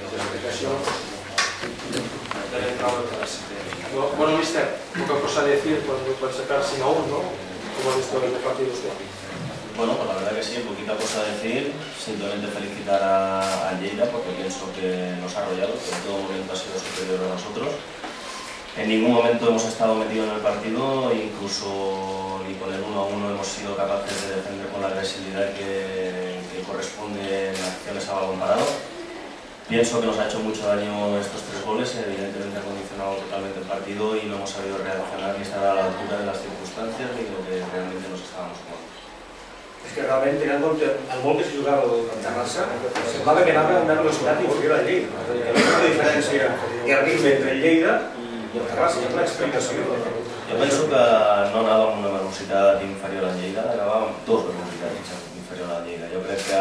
clasificación del entrado de clase. Bueno, mister, poca cosa a decir por sacar sin aún, ¿no? ¿Cómo ha visto el partido usted? Bueno, pues la verdad que sí, poquita cosa a decir, simplemente felicitar a Lleida porque pienso que nos ha arrollado, que en todo momento ha sido superior a nosotros. En ningún momento hemos estado metidos en el partido, incluso ni con el 1-1 hemos sido capaces de defender con la agresividad que corresponde en acciones a balón parado. Pienso que nos ha hecho mucho daño estos 3 goles, evidentemente ha condicionado totalmente el partido y no hemos sabido reaccionar ni estar a la altura de las circunstancias ni de lo que realmente nos estábamos jugando. És que realment, tenint en compte el molt que s'hi jugava el Terrassa, semblava que anava a una velocitat inferior a Lleida. Hi havia una diferència de ritme entre Lleida i el Terrassa, hi ha una explicació. Jo penso que no anàvem amb una velocitat inferior a Lleida, anàvem amb 2 velocitats inferior a Lleida. Jo crec que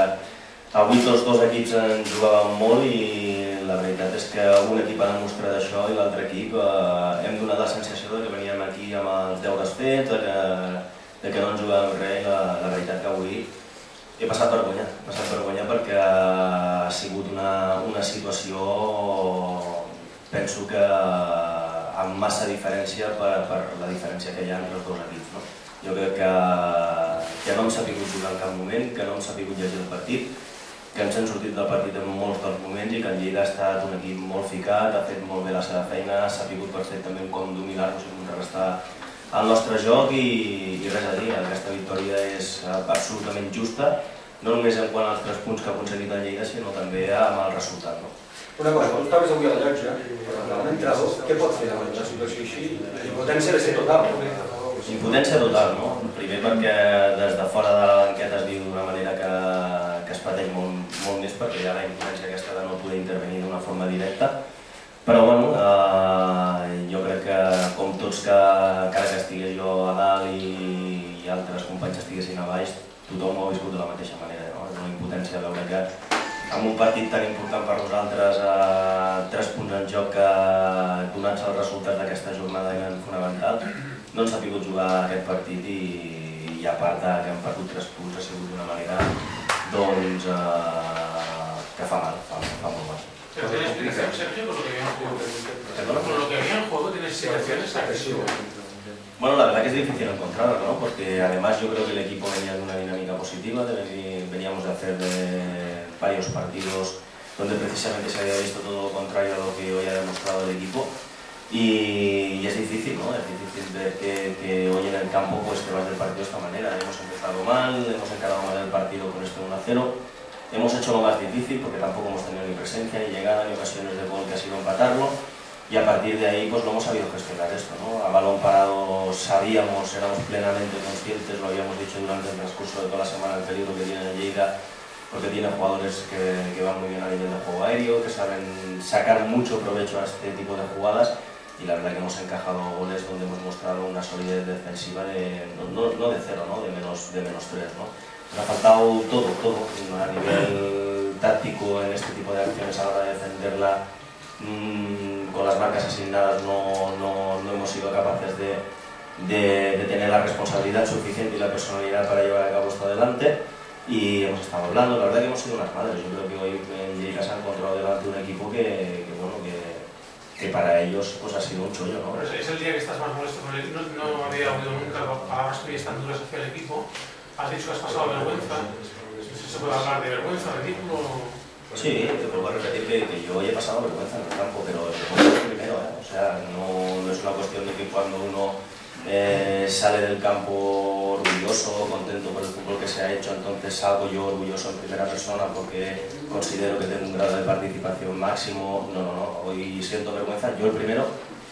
avui tots 2 equips en jugàvem molt i la veritat és que un equip ha demostrat això i l'altre equip hem donat la sensació que veníem aquí amb els deures fets, de que no ens jugàvem res i la veritat que avui he passat vergonya perquè ha sigut una situació, penso que amb massa diferència per la diferència que hi ha entre els 2 equips. No? Jo crec que no hem sabut jugar en cap moment, que no hem sabut llegir el partit, que ens hem sortit del partit en molts dels moments i que en Lleida ha estat un equip molt ficat, ha fet molt bé la seva feina, ha sabut perfectament com dominar-nos i contrarrestar el nostre joc i res a dir, aquesta victòria és absolutament justa, no només en quant als 3 punts que ha aconseguit el Lleida, sinó també amb el resultat. Una cosa, quan tu estaves avui a la llotja, amb l'entrenador, què pot fer davant una situació així? L'impotència ha de ser total. Impotència total, no? Primer perquè des de fora de la banqueta es viu d'una manera que es pateix molt més perquè hi ha la impotència aquesta de no poder intervenir d'una forma directa. Però bueno, jo crec que com tots que encara que estigués jo a dalt i altres companys estiguessin a baix, tothom ho ha viscut de la mateixa manera. És una impotència veure que en un partit tan important per nosaltres, 3 punts en joc que donats els resultats d'aquesta jornada eren fonamental, no han sabut jugar aquest partit i a part que hem perdut 3 punts ha sigut d'una manera que fa mal, fa molt mal. Pero tiene explicación, Sergio, por lo que había en juego. Por lo que había en juego tiene explicaciones agresivas. Bueno, la verdad que es difícil encontrarlo, ¿no? Porque además yo creo que el equipo venía de una dinámica positiva, veníamos de hacer varios partidos donde precisamente se había visto todo lo contrario a lo que hoy ha demostrado el equipo y es difícil, ¿no? Es difícil ver que hoy en el campo pues te vas del partido de esta manera. Hemos empezado mal, hemos encarado mal el partido con este 1-0. Hemos hecho lo más difícil porque tampoco hemos tenido ni presencia, ni llegada, ni ocasiones de gol que ha sido empatarlo y a partir de ahí pues no hemos sabido gestionar esto, ¿no? A balón parado sabíamos, éramos plenamente conscientes, lo habíamos dicho durante el transcurso de toda la semana, el peligro que tiene Lleida porque tiene jugadores que van muy bien a nivel de juego aéreo, que saben sacar mucho provecho a este tipo de jugadas y la verdad que hemos encajado goles donde hemos mostrado una solidez defensiva no de 0, ¿no? de menos 3, ¿no? Nos ha faltado todo, a nivel táctico en este tipo de acciones a la hora de defenderla, con las marcas asignadas no hemos sido capaces de tener la responsabilidad suficiente y la personalidad para llevar a cabo esto adelante y hemos estado hablando, la verdad que hemos sido unas madres. Yo creo que hoy en Lleida se ha encontrado delante un equipo que para ellos pues ha sido un chollo, ¿no? Pero es el día que estás más molesto con el equipo, no había oído nunca palabras tuyas tan duras hacia el equipo. Has dicho que has pasado vergüenza. No sé si se puede hablar de vergüenza, ridículo. Sí, te puedo repetir que yo hoy he pasado vergüenza en el campo, pero el primero, O sea, no es una cuestión de que cuando uno sale del campo orgulloso, contento por el fútbol que se ha hecho, entonces salgo yo orgulloso en primera persona porque considero que tengo un grado de participación máximo. No, hoy siento vergüenza, yo el primero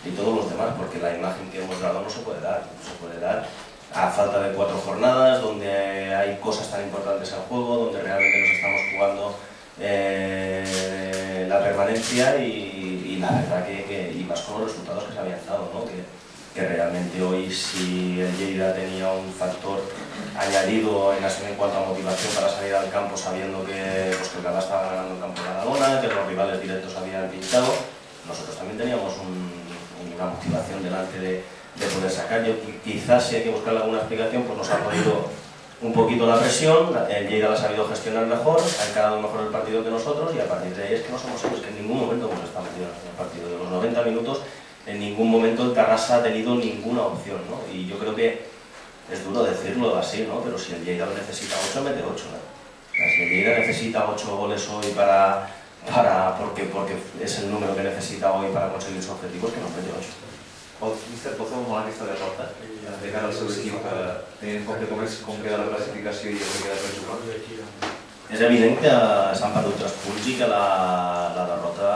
y todos los demás, porque la imagen que hemos dado no se puede dar, a falta de 4 jornadas, donde hay cosas tan importantes en juego, donde realmente nos estamos jugando la permanencia y la verdad y más con los resultados que se habían dado, ¿no? Que realmente hoy si el Lleida tenía un factor añadido en cuanto a motivación para salir al campo sabiendo que el Gala estaba ganando el campo de Badalona, que los rivales directos habían pinchado, nosotros también teníamos una motivación delante de poder sacar. Quizás si hay que buscarle alguna explicación, pues nos ha podido un poquito la presión, el Lleida la ha sabido gestionar mejor, ha encarado mejor el partido que nosotros y a partir de ahí es que no somos hechos, que en ningún momento hemos estado metidos en el partido. De los 90 minutos, en ningún momento el Terrassa ha tenido ninguna opción, ¿no? Y yo creo que es duro decirlo así, ¿no? Pero si el Lleida necesita 8, mete 8, ¿no? O sea, si el Lleida necesita 8 goles hoy porque es el número que necesita hoy para conseguir sus objetivos, que nos mete 8. Mister, pot fer molt mal aquesta derrota de cara al seu equip, tenint en compte com queda la classificació i el que queda per jugar? És evident que s'han perdut 3 punts i que la derrota,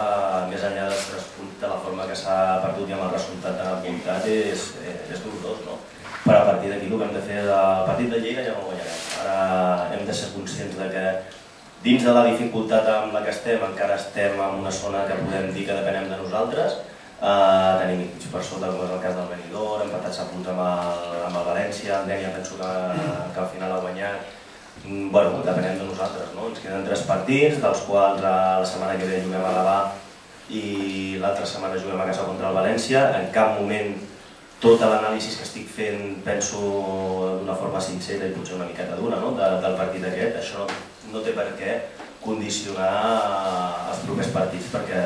més enllà dels 3 punts, de la forma que s'ha perdut i amb el resultat tan apuntat, és dolorós, no? Però a partir d'aquí el que hem de fer, el partit de Lleida ja no el guanyarem. Ara hem de ser conscients de que dins de la dificultat amb la que estem, encara estem en una zona que podem dir que depenem de nosaltres. Tenim equips per sota, com és el cas del Benidorm, empatats a punt amb el València, el Dènia penso que al final ha guanyat. Bueno, depenem de nosaltres, no? Ens queden 3 partits, dels quals la setmana que ve juguem a Gavà i l'altra setmana juguem a casa contra el València. En cap moment tota l'anàlisi que estic fent penso d'una forma sincera i potser una miqueta dura, no? Del partit aquest. Això no té per què condicionar els propers partits perquè,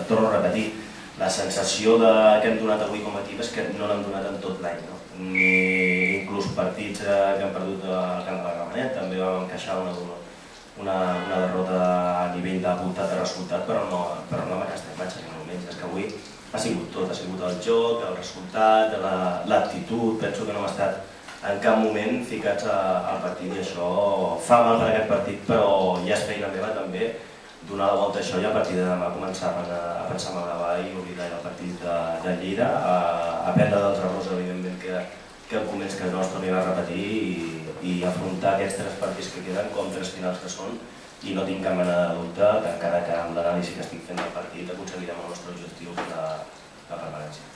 et torno a repetir, la sensació que hem donat avui com a equip és que no l'hem donat en tot l'any, no? Inclús partits que hem perdut al camp de la Gramenet també vam encaixar una derrota a nivell de voltat de resultat, però no amb aquesta imatge, ni molt menys. És que avui ha sigut tot, ha sigut el joc, el resultat, l'actitud. Penso que no hem estat en cap moment ficats al partit i això fa mal per aquest partit, però ja és feina meva també donar la volta a això i a partir de demà començar a pensar en el Gavà i oblidar el partit de Lleida, a aprendre dels errors, evidentment, que em convenç que no es torni a repetir i afrontar aquests 3 partits que queden com 3 finals que són i no tinc cap mena de dubte que encara que amb l'anàlisi que estic fent del partit aconseguirem el nostre objectiu de la permanència.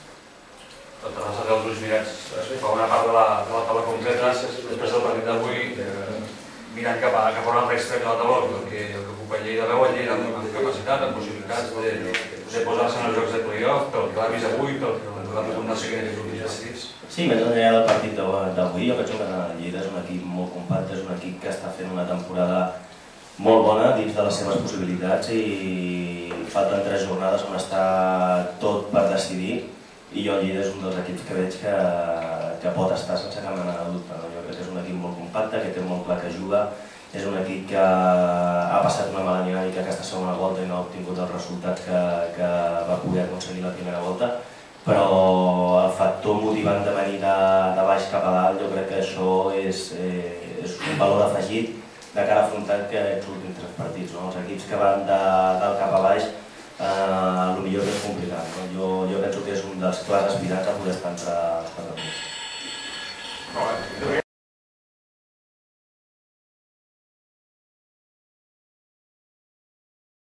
El Terrassa té els ulls mirats fa una part de la taula completa, després del partit d'avui mirant cap a un altre extrem de la taula, el que ocupa Lleida, veu a Lleida amb capacitat, amb possibilitats de posar-se en els jocs de play-off, pel que l'ha vist avui, per la fecundació que tenen els decidits. Sí, més enllà del partit d'avui, jo penso que Lleida és un equip molt compacte, és un equip que està fent una temporada molt bona dins de les seves possibilitats i falten 3 jornades on està tot per decidir i jo Lleida és un dels equips que veig que pot estar sense cap mena de dubte. Jo crec que és un equip molt compacte, que té molt clar que juga, és un equip que ha passat una mala dinàmica aquesta segona volta i no ha obtingut els resultats que va poder aconseguir la primera volta, però el factor motivant de venir de baix cap a dalt jo crec que això és un valor afegit de cara a afrontar aquests últims 3 partits. Els equips que van de dalt cap a baix potser és complicat. Jo penso que és un dels clars aspirants a poder estar entre els 4 punts.